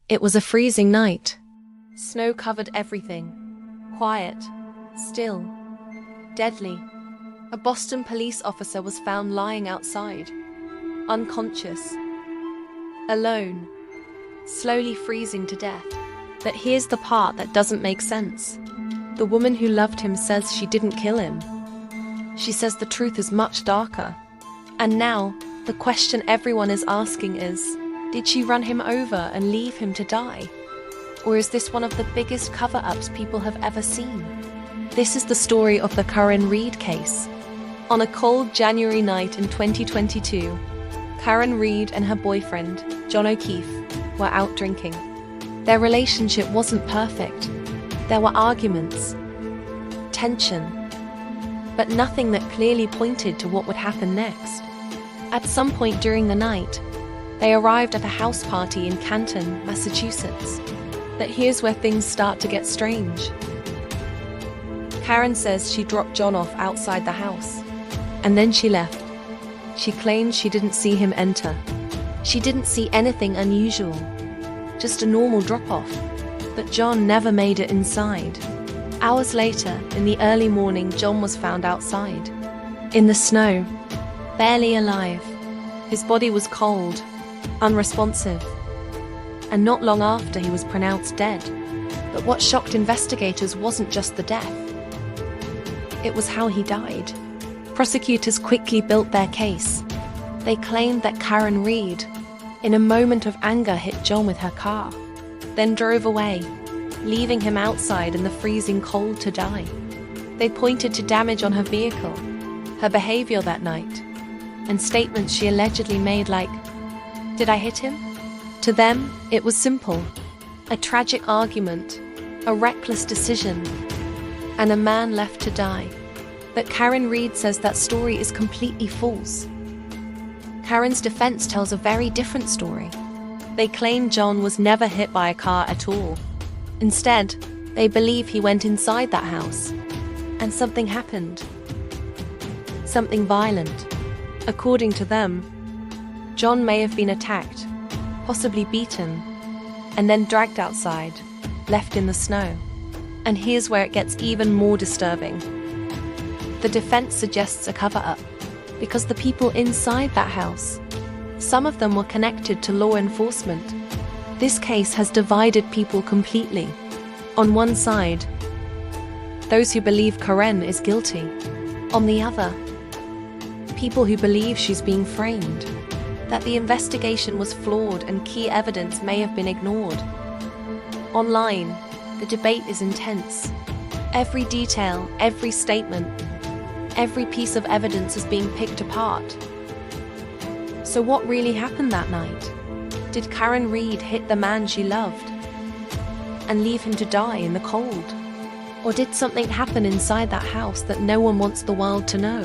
It was a freezing night. Snow covered everything. Quiet, still, deadly. A Boston police officer was found lying outside, unconscious, alone, slowly freezing to death. But here's the part that doesn't make sense. The woman who loved him says she didn't kill him. She says the truth is much darker. And now, the question everyone is asking is, did she run him over and leave him to die? Or is this one of the biggest cover-ups people have ever seen? This is the story of the Karen Reed case. On a cold January night in 2022, Karen Reed and her boyfriend, John O'Keefe, were out drinking. Their relationship wasn't perfect. There were arguments, tension, but nothing that clearly pointed to what would happen next. At some point during the night, they arrived at a house party in Canton, Massachusetts. But here's where things start to get strange. Karen says she dropped John off outside the house, and then she left. She claims she didn't see him enter. She didn't see anything unusual, just a normal drop-off. But John never made it inside. Hours later, in the early morning, John was found outside, in the snow, barely alive. His body was cold, unresponsive, and not long after he was pronounced dead. But what shocked investigators wasn't just the death. It was how he died. Prosecutors quickly built their case. They claimed that Karen Reed, in a moment of anger, hit John with her car, then drove away, leaving him outside in the freezing cold to die. They pointed to damage on her vehicle, her behavior that night, and statements she allegedly made like, "Did I hit him?" To them, it was simple. A tragic argument, a reckless decision, and a man left to die. But Karen Reed says that story is completely false. Karen's defense tells a very different story. They claim John was never hit by a car at all. Instead, they believe he went inside that house, and something happened. Something violent. According to them, John may have been attacked, possibly beaten, and then dragged outside, left in the snow. And here's where it gets even more disturbing. The defense suggests a cover-up, because the people inside that house, some of them were connected to law enforcement. This case has divided people completely. On one side, those who believe Karen is guilty. On the other, people who believe she's being framed, that the investigation was flawed and key evidence may have been ignored. Online, the debate is intense. Every detail, every statement, every piece of evidence is being picked apart. So what really happened that night? Did Karen Reed hit the man she loved and leave him to die in the cold? Or did something happen inside that house that no one wants the world to know?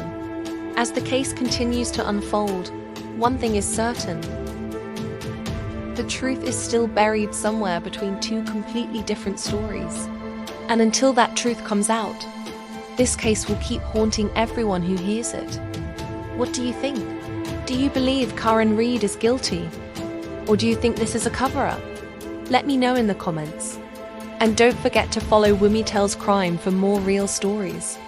As the case continues to unfold, one thing is certain. The truth is still buried somewhere between two completely different stories. And until that truth comes out, this case will keep haunting everyone who hears it. What do you think? Do you believe Karen Reed is guilty? Or do you think this is a cover-up? Let me know in the comments. And don't forget to follow Wumi Tells Crime for more real stories.